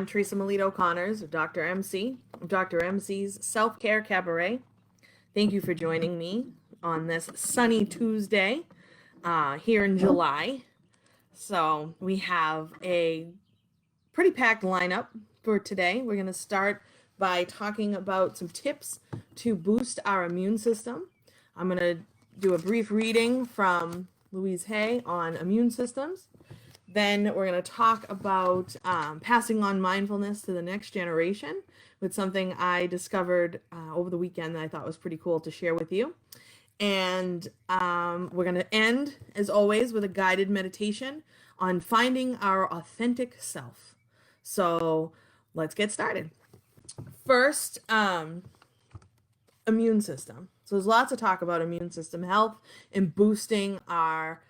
Teresa Melito-Conners, or Dr. MC, Dr. MC's Self-Care Cabaret. Thank you for joining me on this sunny Tuesday here in July. So we have a pretty packed lineup for today. We're going to start by talking about some tips to boost our immune system. I'm going to do a brief reading from Louise Hay on immune systems. Then we're going to talk about passing on mindfulness to the next generation with something I discovered over the weekend that I thought was pretty cool to share with you. And we're going to end, as always, with a guided meditation on finding our authentic self. So let's get started. First, immune system. So there's lots of talk about immune system health and boosting our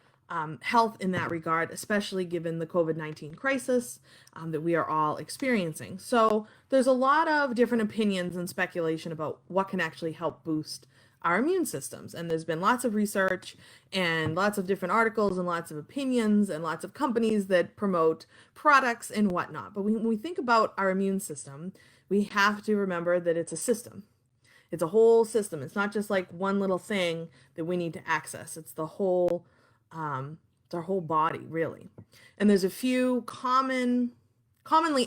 health in that regard, especially given the COVID-19 crisis that we are all experiencing. So there's a lot of different opinions and speculation about what can actually help boost our immune systems. And there's been lots of research and lots of different articles and lots of opinions and lots of companies that promote products and whatnot. But when we think about our immune system, we have to remember that it's a system. It's a whole system. It's not just like one little thing that we need to access. It's the whole our whole body, really. And there's a few commonly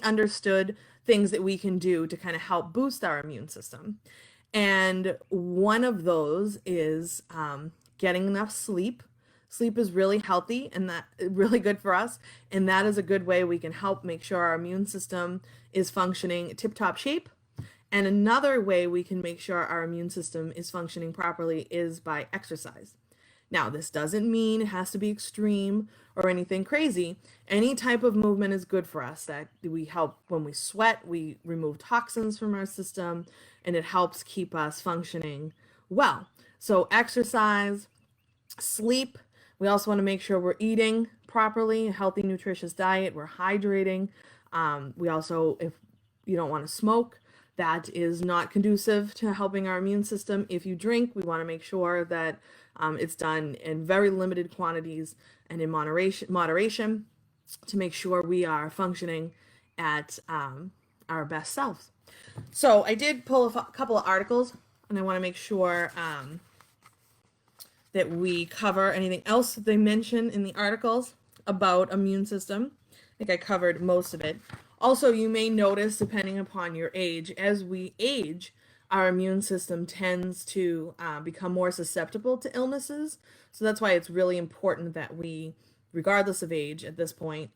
understood things that we can do to kind of help boost our immune system. And one of those is getting enough sleep. Sleep is really healthy and that really good for us. And that is a good way we can help make sure our immune system is functioning tip-top shape. And another way we can make sure our immune system is functioning properly is by exercise. Now, this doesn't mean it has to be extreme or anything crazy. Any type of movement is good for us. That we help when we sweat, we remove toxins from our system, and it helps keep us functioning well. So exercise, sleep. We also want to make sure we're eating properly, a healthy, nutritious diet. We're hydrating. We also, if you don't want to smoke, that is not conducive to helping our immune system. If you drink, we want to make sure that it's done in very limited quantities and in moderation to make sure we are functioning at our best selves. So I did pull a couple of articles, and I want to make sure that we cover anything else that they mention in the articles about immune system. I think I covered most of it. Also, you may notice, depending upon your age, as we age, our immune system tends to become more susceptible to illnesses. So that's why it's really important that we, regardless of age at this point,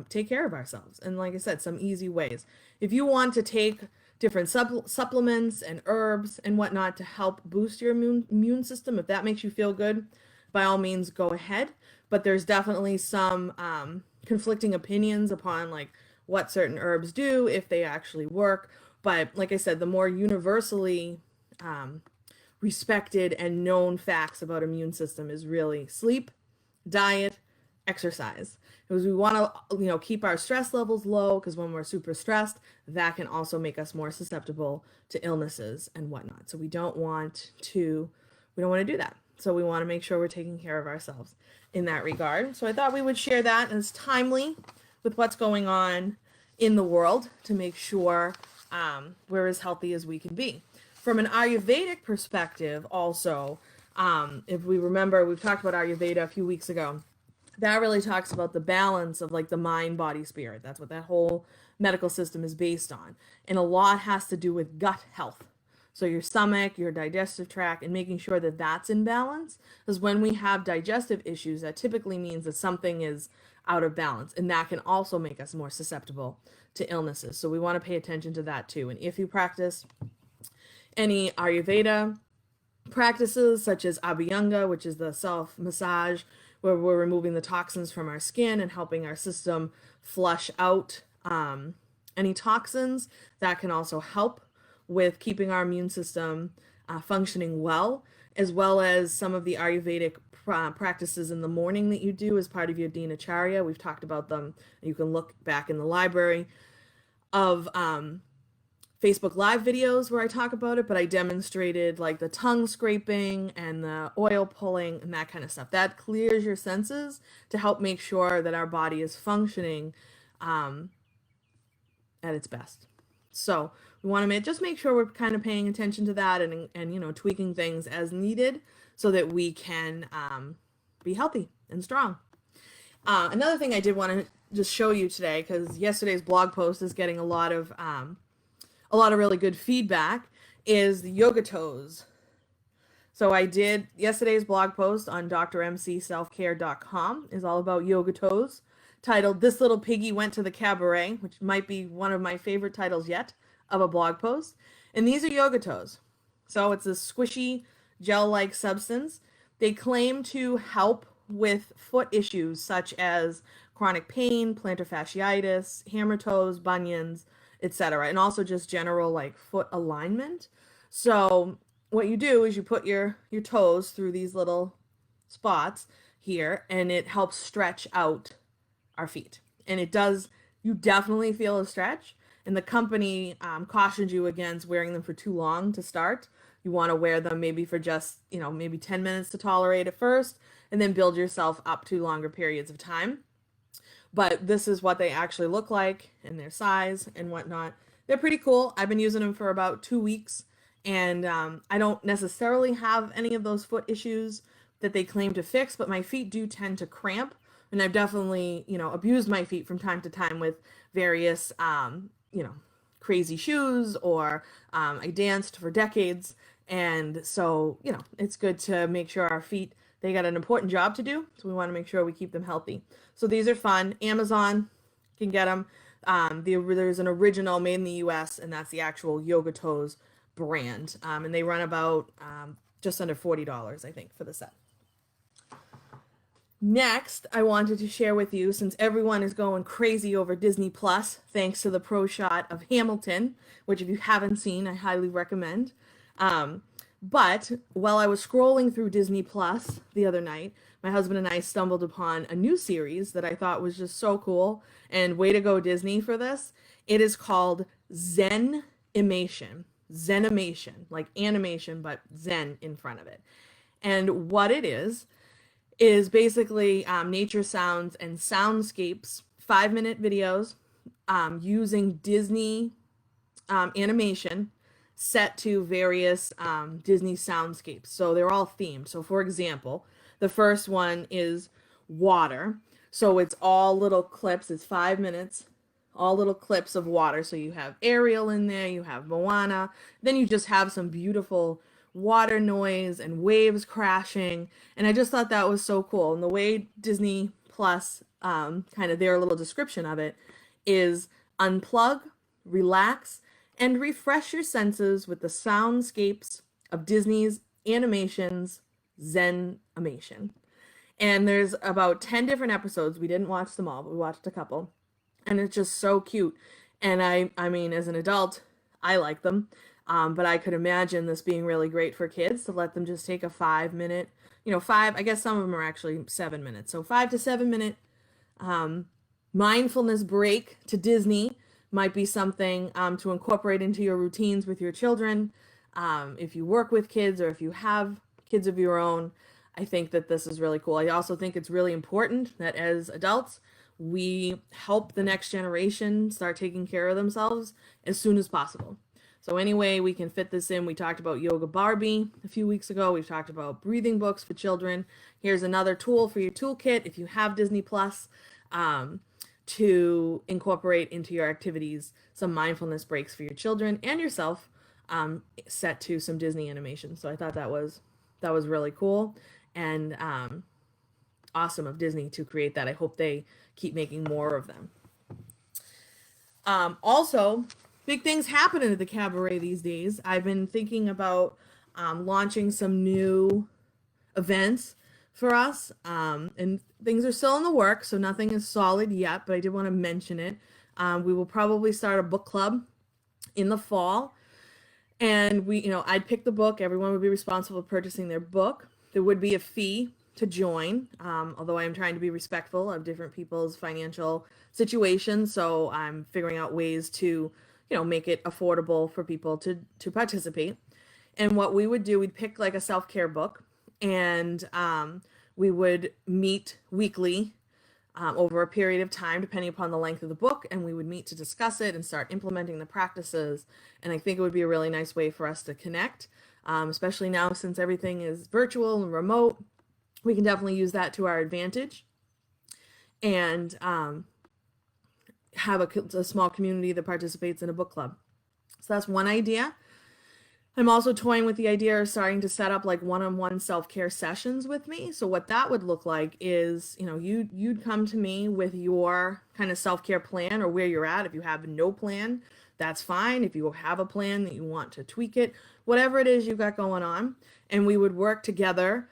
take care of ourselves. And like I said, some easy ways. If you want to take different supplements and herbs and whatnot to help boost your immune system, if that makes you feel good, by all means, go ahead. But there's definitely some conflicting opinions upon like what certain herbs do, if they actually work. But like I said, the more universally respected and known facts about immune system is really sleep, diet, exercise. Because we want to, keep our stress levels low, because when we're super stressed, that can also make us more susceptible to illnesses and whatnot. So we don't want to do that. So we want to make sure we're taking care of ourselves in that regard. So I thought we would share that, and it's timely with what's going on in the world to make sure we're as healthy as we can be. From an Ayurvedic perspective also, if we remember, we've talked about Ayurveda a few weeks ago. That really talks about the balance of like the mind, body, spirit. That's what that whole medical system is based on. And a lot has to do with gut health. So your stomach, your digestive tract, and making sure that that's in balance. Because when we have digestive issues, that typically means that something is out of balance. And that can also make us more susceptible to illnesses. So we want to pay attention to that too. And if you practice any Ayurveda practices, such as Abhyanga, which is the self-massage, where we're removing the toxins from our skin and helping our system flush out any toxins, that can also help with keeping our immune system functioning well as some of the Ayurvedic practices in the morning that you do as part of your Dinacharya. We've talked about them. You can look back in the library of Facebook Live videos where I talk about it, but I demonstrated like the tongue scraping and the oil pulling and that kind of stuff. That clears your senses to help make sure that our body is functioning at its best. So we want to just make sure we're kind of paying attention to that and tweaking things as needed so that we can be healthy and strong. Another thing I did want to just show you today, because yesterday's blog post is getting a lot of really good feedback, is the yoga toes. So I did yesterday's blog post on drmcselfcare.com is all about yoga toes, titled "This Little Piggy Went to the Cabaret," which might be one of my favorite titles yet of a blog post. And these are yoga toes. So it's a squishy gel-like substance. They claim to help with foot issues such as chronic pain, plantar fasciitis, hammer toes, bunions, etc., and also just general like foot alignment. So what you do is you put your toes through these little spots here, and it helps stretch out our feet. And it does, you definitely feel a stretch. And the company cautions you against wearing them for too long to start. You want to wear them maybe for just, maybe 10 minutes to tolerate at first, and then build yourself up to longer periods of time. But this is what they actually look like and their size and whatnot. They're pretty cool. I've been using them for about 2 weeks, and I don't necessarily have any of those foot issues that they claim to fix, but my feet do tend to cramp, and I've definitely, abused my feet from time to time with various, crazy shoes, or I danced for decades, and so, it's good to make sure our feet, they got an important job to do, so we want to make sure we keep them healthy. So these are fun. Amazon can get them. There's an original made in the U.S., and that's the actual Yoga Toes brand, and they run about just under $40, I think, for the set. Next, I wanted to share with you, since everyone is going crazy over Disney Plus, thanks to the pro shot of Hamilton, which if you haven't seen, I highly recommend. But while I was scrolling through Disney Plus the other night, my husband and I stumbled upon a new series that I thought was just so cool, and way to go Disney for this. It is called Zenimation. Zenimation, like animation, but Zen in front of it. And what it is basically nature sounds and soundscapes, 5-minute videos using Disney animation set to various Disney soundscapes. So they're all themed. So for example, the first one is water. So it's all little clips. It's 5 minutes, all little clips of water. So you have Ariel in there, you have Moana, then you just have some beautiful water noise and waves crashing. And I just thought that was so cool. And the way Disney Plus, kind of their little description of it is unplug, relax, and refresh your senses with the soundscapes of Disney's animations, Zenimation. And there's about 10 different episodes. We didn't watch them all, but we watched a couple. And it's just so cute. And I mean, as an adult, I like them. But I could imagine this being really great for kids, to let them just take a 5-minute, I guess some of them are actually 7 minutes. So 5 to 7 minute mindfulness break to Disney might be something to incorporate into your routines with your children. If you work with kids, or if you have kids of your own, I think that this is really cool. I also think it's really important that as adults, we help the next generation start taking care of themselves as soon as possible. So anyway, we can fit this in. We talked about Yoga Barbie a few weeks ago. We've talked about breathing books for children. Here's another tool for your toolkit if you have Disney Plus, to incorporate into your activities some mindfulness breaks for your children and yourself, set to some Disney animation. So I thought that was really cool, and awesome of Disney to create that. I hope they keep making more of them. Also, big things happening at the cabaret these days. I've been thinking about launching some new events for us, and things are still in the works, so nothing is solid yet, but I did want to mention it. We will probably start a book club in the fall, and I'd pick the book. Everyone would be responsible for purchasing their book. There would be a fee to join, although I'm trying to be respectful of different people's financial situations, so I'm figuring out ways to make it affordable for people to participate. And what we would do, we'd pick like a self-care book, and we would meet weekly over a period of time, depending upon the length of the book, and we would meet to discuss it and start implementing the practices. And I think it would be a really nice way for us to connect, especially now since everything is virtual and remote. We can definitely use that to our advantage and have a small community that participates in a book club. So that's one idea. I'm also toying with the idea of starting to set up like one-on-one self-care sessions with me. So what that would look like is, you'd come to me with your kind of self-care plan or where you're at. If you have no plan, that's fine. If you have a plan that you want to tweak it, whatever it is you've got going on, and we would work together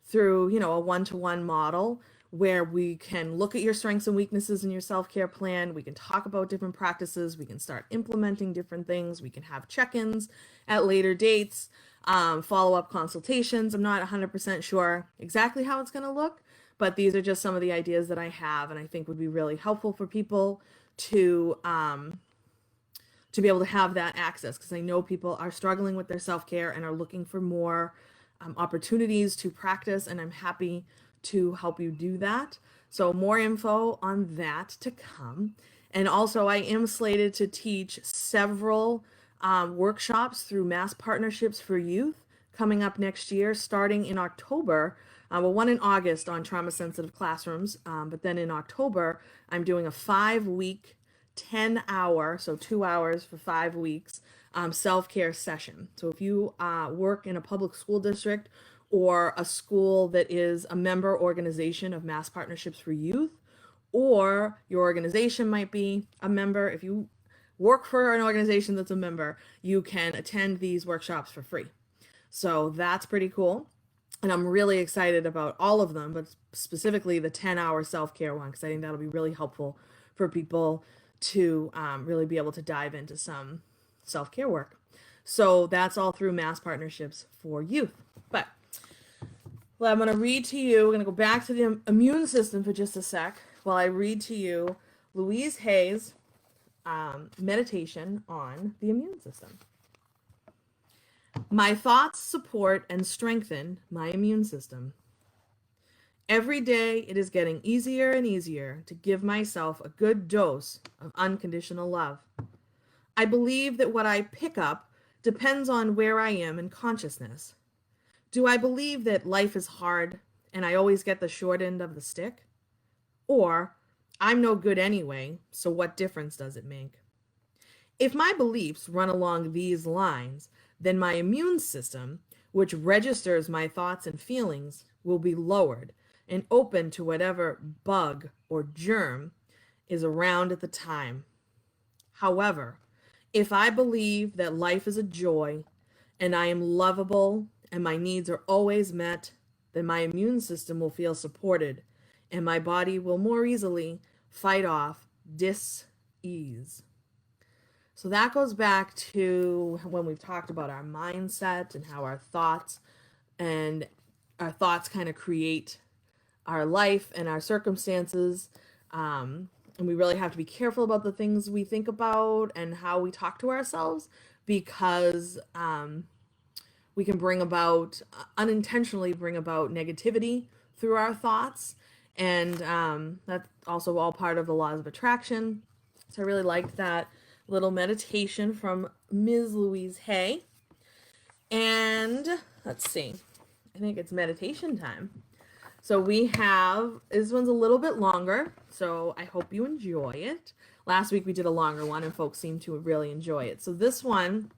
through, a one-to-one model where we can look at your strengths and weaknesses in your self-care plan. We can talk about different practices. We can start implementing different things. We can have check-ins at later dates, follow-up consultations. I'm not 100% sure exactly how it's going to look, but these are just some of the ideas that I have and I think would be really helpful for people to be able to have that access, because I know people are struggling with their self-care and are looking for more opportunities to practice, and I'm happy to help you do that. So more info on that to come. And also I am slated to teach several workshops through Mass Partnerships for Youth coming up next year, starting in October. One in August on trauma-sensitive classrooms, but then in October, I'm doing a 5-week, 10-hour, so 2 hours for 5 weeks, self-care session. So if you work in a public school district or a school that is a member organization of Mass Partnerships for Youth, or your organization might be a member, if you work for an organization that's a member, you can attend these workshops for free. So that's pretty cool. And I'm really excited about all of them, but specifically the 10-hour self-care one, because I think that'll be really helpful for people to really be able to dive into some self-care work. So that's all through Mass Partnerships for Youth. But I'm going to read to you, we're going to go back to the immune system for just a sec while I read to you Louise Hay's meditation on the immune system. My thoughts support and strengthen my immune system. Every day it is getting easier and easier to give myself a good dose of unconditional love. I believe that what I pick up depends on where I am in consciousness. Do I believe that life is hard and I always get the short end of the stick? Or I'm no good anyway, so what difference does it make? If my beliefs run along these lines, then my immune system, which registers my thoughts and feelings, will be lowered and open to whatever bug or germ is around at the time. However, if I believe that life is a joy and I am lovable and my needs are always met, then my immune system will feel supported and my body will more easily fight off dis-ease. So that goes back to when we've talked about our mindset and how our thoughts kind of create our life and our circumstances. And we really have to be careful about the things we think about and how we talk to ourselves, because we can unintentionally bring about negativity through our thoughts. And that's also all part of the laws of attraction. So I really liked that little meditation from Ms. Louise Hay. And let's see, I think it's meditation time. So this one's a little bit longer, so I hope you enjoy it. Last week we did a longer one and folks seemed to really enjoy it. So this one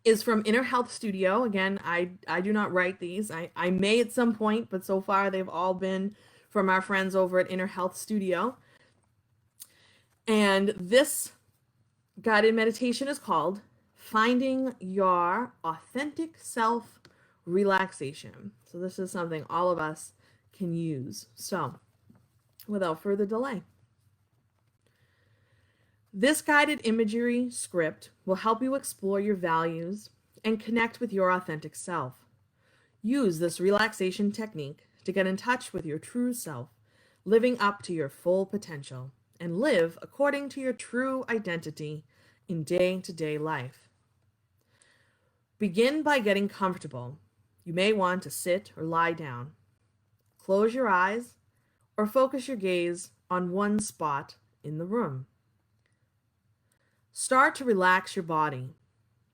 is from Inner Health Studio. Again, I do not write these. I may at some point, but so far they've all been from our friends over at Inner Health Studio. And this guided meditation is called Finding Your Authentic Self Relaxation. So this is something all of us can use. So without further delay, this guided imagery script will help you explore your values and connect with your authentic self. Use this relaxation technique to get in touch with your true self, living up to your full potential, and live according to your true identity in day-to-day life. Begin by getting comfortable. You may want to sit or lie down. Close your eyes or focus your gaze on one spot in the room. Start to relax your body,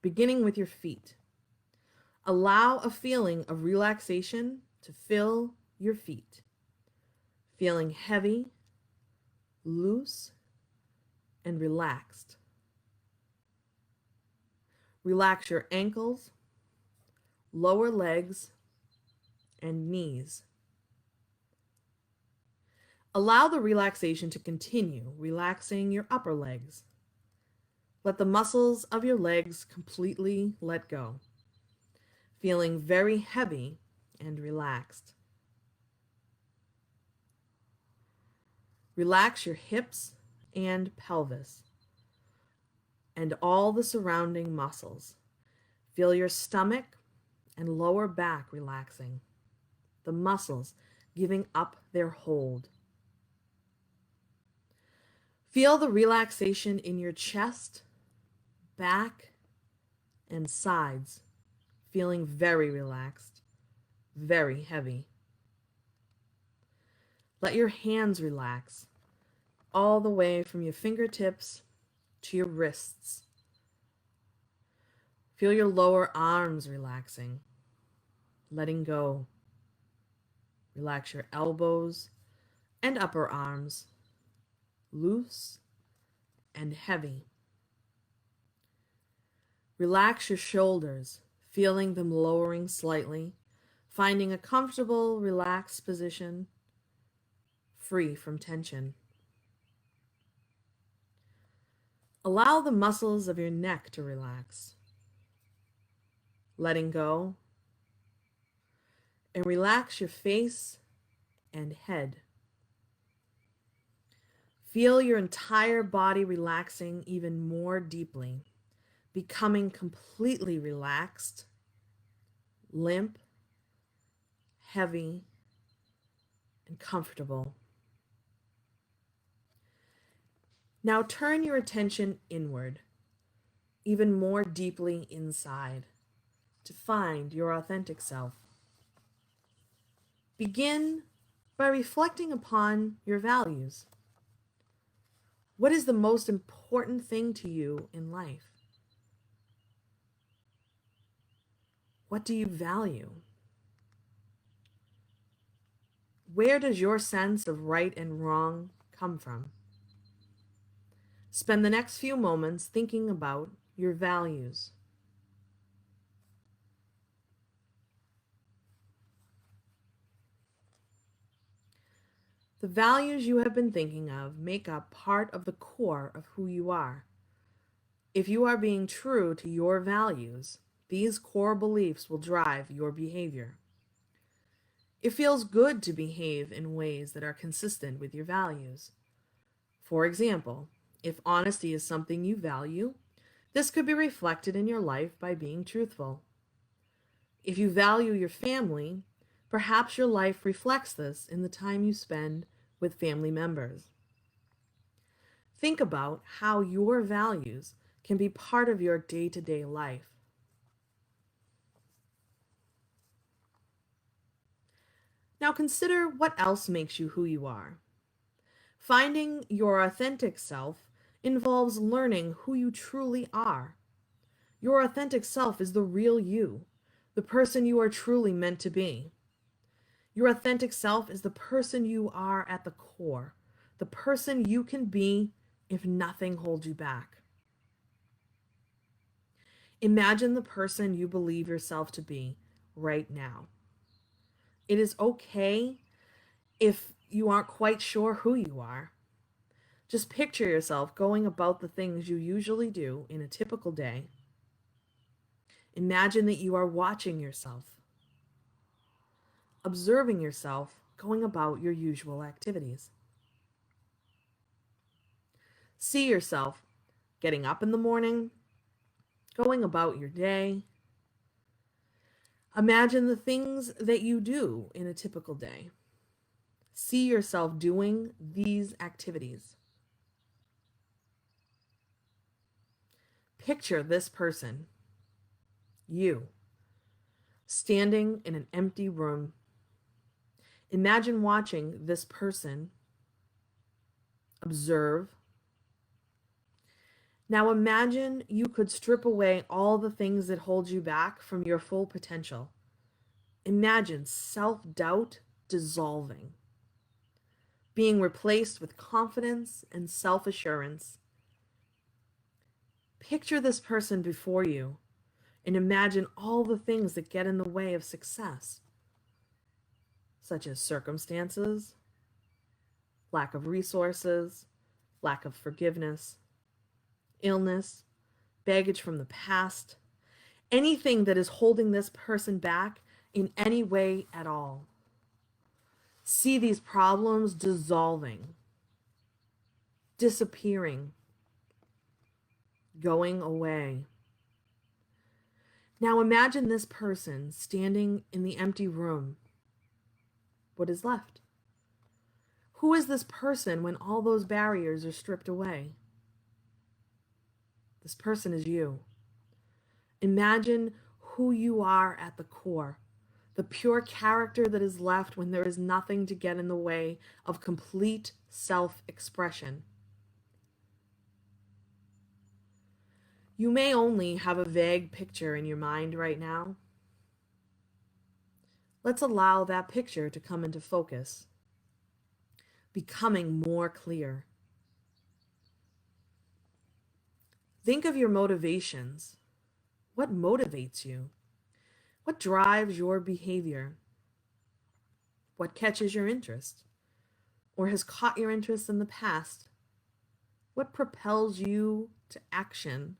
beginning with your feet. Allow a feeling of relaxation to fill your feet, feeling heavy, loose, and relaxed. Relax your ankles, lower legs, and knees. Allow the relaxation to continue, relaxing your upper legs. Let the muscles of your legs completely let go, feeling very heavy and relaxed. Relax your hips and pelvis and all the surrounding muscles. Feel your stomach and lower back relaxing, the muscles giving up their hold. Feel the relaxation in your chest, back, and sides, feeling very relaxed, very heavy. Let your hands relax all the way from your fingertips to your wrists. Feel your lower arms relaxing, letting go. Relax your elbows and upper arms, loose and heavy. Relax your shoulders, feeling them lowering slightly, finding a comfortable, relaxed position, free from tension. Allow the muscles of your neck to relax, letting go, and relax your face and head. Feel your entire body relaxing even more deeply, becoming completely relaxed, limp, heavy, and comfortable. Now turn your attention inward, even more deeply inside, to find your authentic self. Begin by reflecting upon your values. What is the most important thing to you in life? What do you value? Where does your sense of right and wrong come from? Spend the next few moments thinking about your values. The values you have been thinking of make up part of the core of who you are. If you are being true to your values, these core beliefs will drive your behavior. It feels good to behave in ways that are consistent with your values. For example, if honesty is something you value, this could be reflected in your life by being truthful. If you value your family, perhaps your life reflects this in the time you spend with family members. Think about how your values can be part of your day-to-day life. Now consider what else makes you who you are. Finding your authentic self involves learning who you truly are. Your authentic self is the real you, the person you are truly meant to be. Your authentic self is the person you are at the core, the person you can be if nothing holds you back. Imagine the person you believe yourself to be right now. It is okay if you aren't quite sure who you are. Just picture yourself going about the things you usually do in a typical day. Imagine that you are watching yourself, observing yourself going about your usual activities. See yourself getting up in the morning, going about your day. Imagine the things that you do in a typical day. See yourself doing these activities. Picture this person, you, standing in an empty room. Imagine watching this person observe. Now imagine you could strip away all the things that hold you back from your full potential. Imagine self-doubt dissolving, being replaced with confidence and self-assurance. Picture this person before you and imagine all the things that get in the way of success, such as circumstances, lack of resources, lack of forgiveness, illness, baggage from the past, anything that is holding this person back in any way at all. See these problems dissolving, disappearing, going away. Now imagine this person standing in the empty room. What is left? Who is this person when all those barriers are stripped away? This person is you. Imagine who you are at the core, the pure character that is left when there is nothing to get in the way of complete self-expression. You may only have a vague picture in your mind right now. Let's allow that picture to come into focus, becoming more clear. Think of your motivations. What motivates you? What drives your behavior? What catches your interest or has caught your interest in the past? What propels you to action?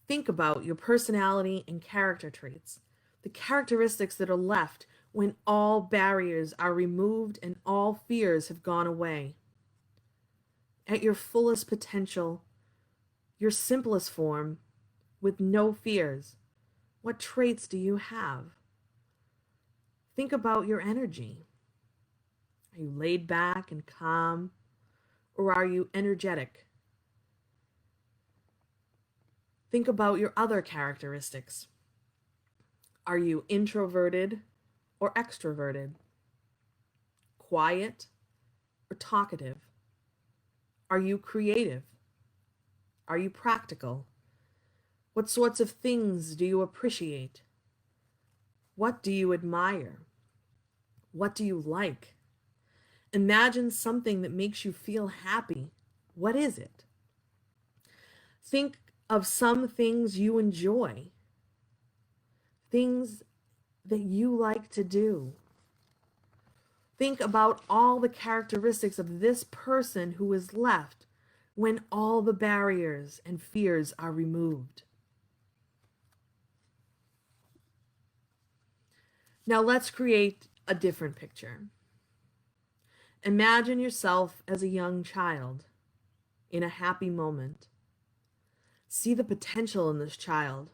Think about your personality and character traits, the characteristics that are left when all barriers are removed and all fears have gone away. At your fullest potential, your simplest form, with no fears, what traits do you have? Think about your energy. Are you laid back and calm, or are you energetic? Think about your other characteristics. Are you introverted or extroverted? Quiet or talkative? Are you creative? Are you practical? What sorts of things do you appreciate? What do you admire? What do you like? Imagine something that makes you feel happy. What is it? Think of some things you enjoy, things that you like to do. Think about all the characteristics of this person who is left when all the barriers and fears are removed. Now let's create a different picture. Imagine yourself as a young child in a happy moment. See the potential in this child.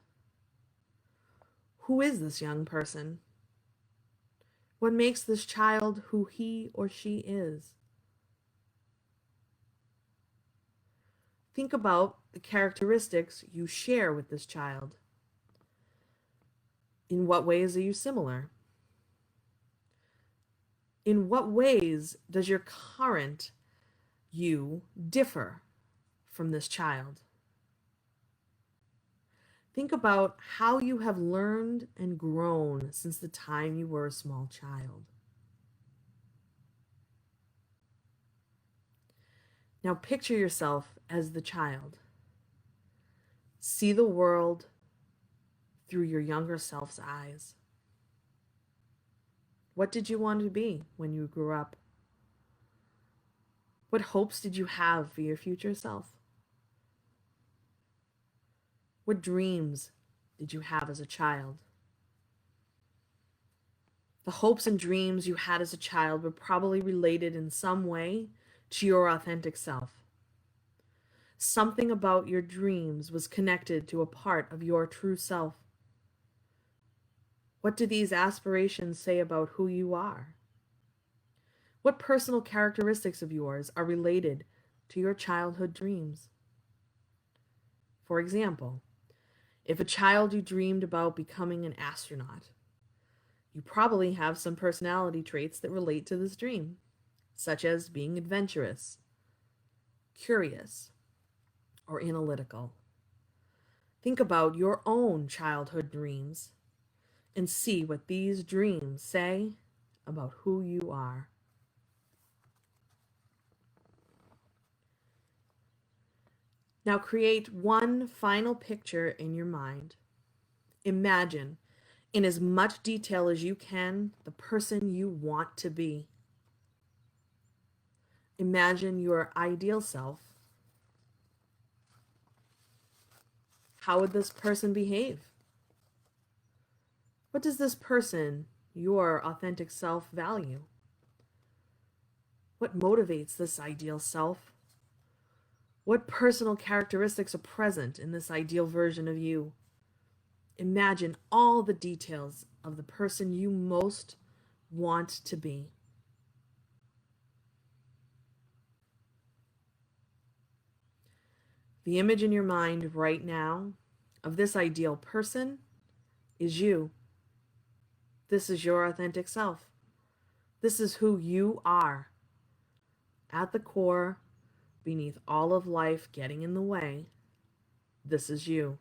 Who is this young person? What makes this child who he or she is? Think about the characteristics you share with this child. In what ways are you similar? In what ways does your current you differ from this child? Think about how you have learned and grown since the time you were a small child. Now picture yourself as the child. See the world through your younger self's eyes. What did you want to be when you grew up? What hopes did you have for your future self? What dreams did you have as a child? The hopes and dreams you had as a child were probably related in some way to your authentic self. Something about your dreams was connected to a part of your true self. What do these aspirations say about who you are? What personal characteristics of yours are related to your childhood dreams? For example, if a child you dreamed about becoming an astronaut, You probably have some personality traits that relate to this dream, such as being adventurous, curious, or analytical. Think about your own childhood dreams and see what these dreams say about who you are. Now create one final picture in your mind. Imagine, in as much detail as you can, the person you want to be. Imagine your ideal self. How would this person behave? What does this person, your authentic self, value? What motivates this ideal self? What personal characteristics are present in this ideal version of you? Imagine all the details of the person you most want to be. The image in your mind right now of this ideal person is you. This is your authentic self. This is who you are. At the core, beneath all of life getting in the way, this is you.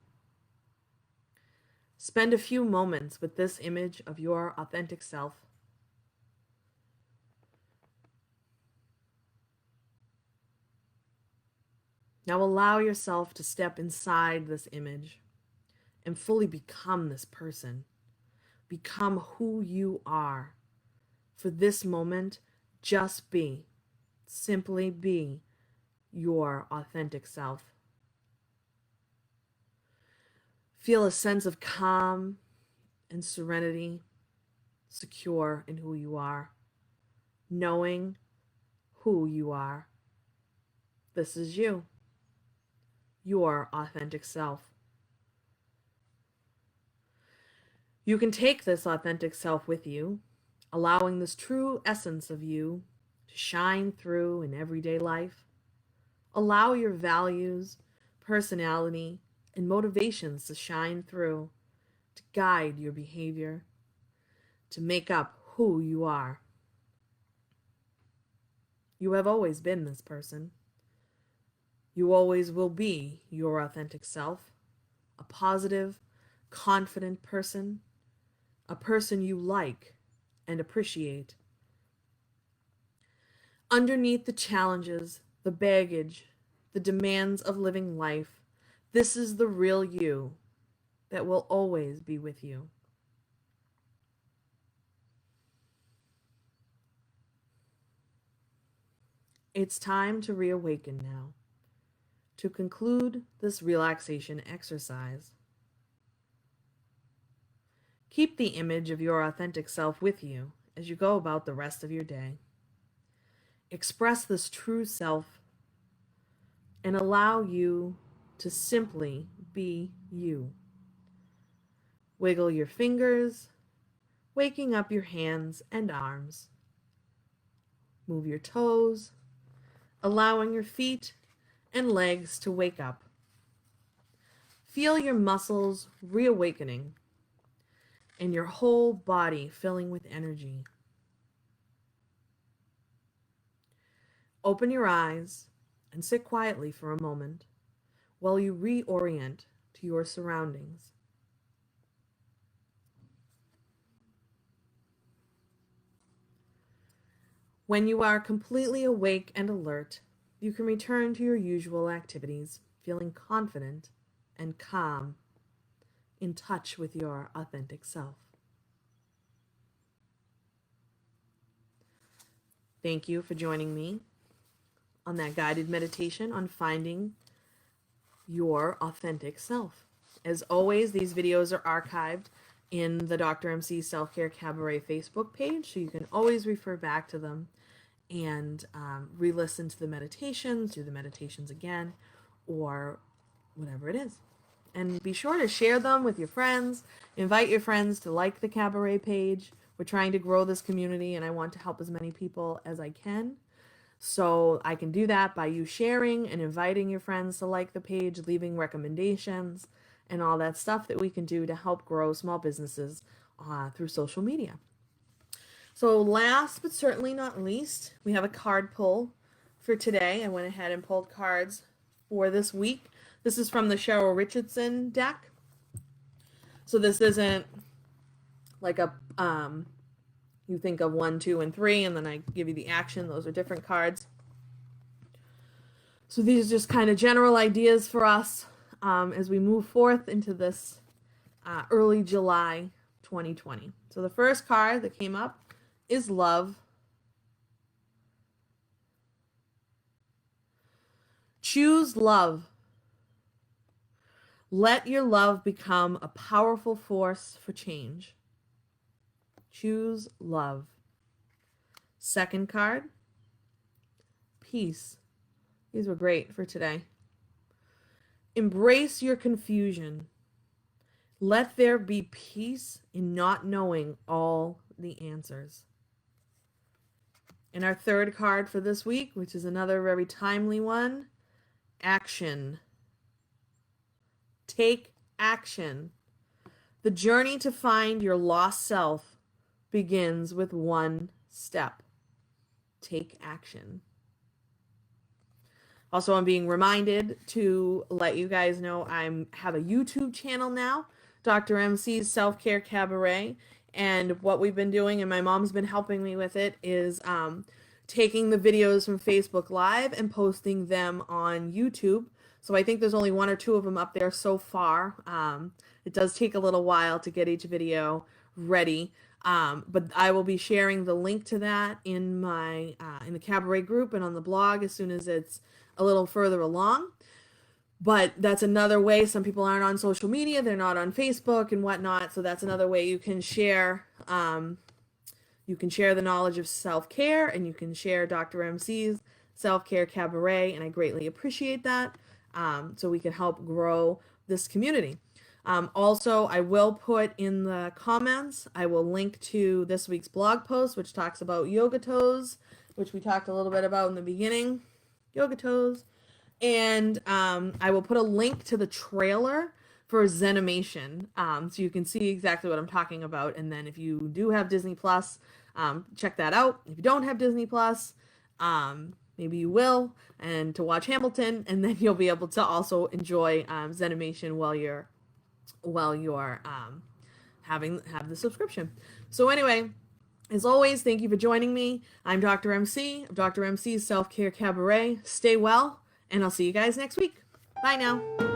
Spend a few moments with this image of your authentic self. Now allow yourself to step inside this image and fully become this person. Become who you are. For this moment, just be. Simply be your authentic self. Feel a sense of calm and serenity, secure in who you are, knowing who you are. This is you, your authentic self. You can take this authentic self with you, allowing this true essence of you to shine through in everyday life. Allow your values, personality, and motivations to shine through, to guide your behavior, to make up who you are. You have always been this person. You always will be your authentic self, a positive, confident person, a person you like and appreciate. Underneath the challenges, the baggage, the demands of living life, this is the real you that will always be with you. It's time to reawaken now. To conclude this relaxation exercise, keep the image of your authentic self with you as you go about the rest of your day. Express this true self and allow you to simply be you. Wiggle your fingers, waking up your hands and arms. Move your toes, allowing your feet and legs to wake up. Feel your muscles reawakening and your whole body filling with energy. Open your eyes and sit quietly for a moment while you reorient to your surroundings. When you are completely awake and alert, you can return to your usual activities, feeling confident and calm, in touch with your authentic self. Thank you for joining me on that guided meditation on finding your authentic self. As always, these videos are archived in the Dr. MC Self-Care Cabaret Facebook page, so you can always refer back to them and re-listen to the meditations, do the meditations again, or whatever it is. And be sure to share them with your friends. Invite your friends to like the Cabaret page. We're trying to grow this community, and I want to help as many people as I can. So I can do that by you sharing and inviting your friends to like the page, leaving recommendations, and all that stuff that we can do to help grow small businesses through social media. So last but certainly not least, we have a card pull for today. I went ahead and pulled cards for this week. This is from the Cheryl Richardson deck. So this isn't like a you think of 1, 2, and 3, and then I give you the action. Those are different cards. So these are just kind of general ideas for us as we move forth into this early July 2020. So the first card that came up is love. Choose love. Let your love become a powerful force for change. Choose love. Second card, peace. These were great for today. Embrace your confusion. Let there be peace in not knowing all the answers. And our third card for this week, which is another very timely one, action. Take action. The journey to find your lost self begins with one step. Take action. Also, I'm being reminded to let you guys know I have a YouTube channel now, Dr. MC's Self-Care Cabaret. And what we've been doing, and my mom's been helping me with it, is taking the videos from Facebook Live and posting them on YouTube. So I think there's only 1 or 2 of them up there so far. It does take a little while to get each video ready. But I will be sharing the link to that in my in the Cabaret group and on the blog as soon as it's a little further along. But that's another way. Some people aren't on social media, they're not on Facebook and whatnot, so that's another way you can share the knowledge of self-care, and you can share Dr. MC's Self-Care Cabaret, and I greatly appreciate that, so we can help grow this community. Also, I will put in the comments, I will link to this week's blog post, which talks about yoga toes, which we talked a little bit about in the beginning. Yoga toes. And I will put a link to the trailer for Zenimation, so you can see exactly what I'm talking about. And then if you do have Disney Plus, check that out. If you don't have Disney Plus, maybe you will, and to watch Hamilton, and then you'll be able to also enjoy Zenimation while you're have the subscription. So anyway, as always, thank you for joining me. I'm Dr. MC of Dr. MC's Self-Care Cabaret. Stay well, and I'll see you guys next week. Bye now.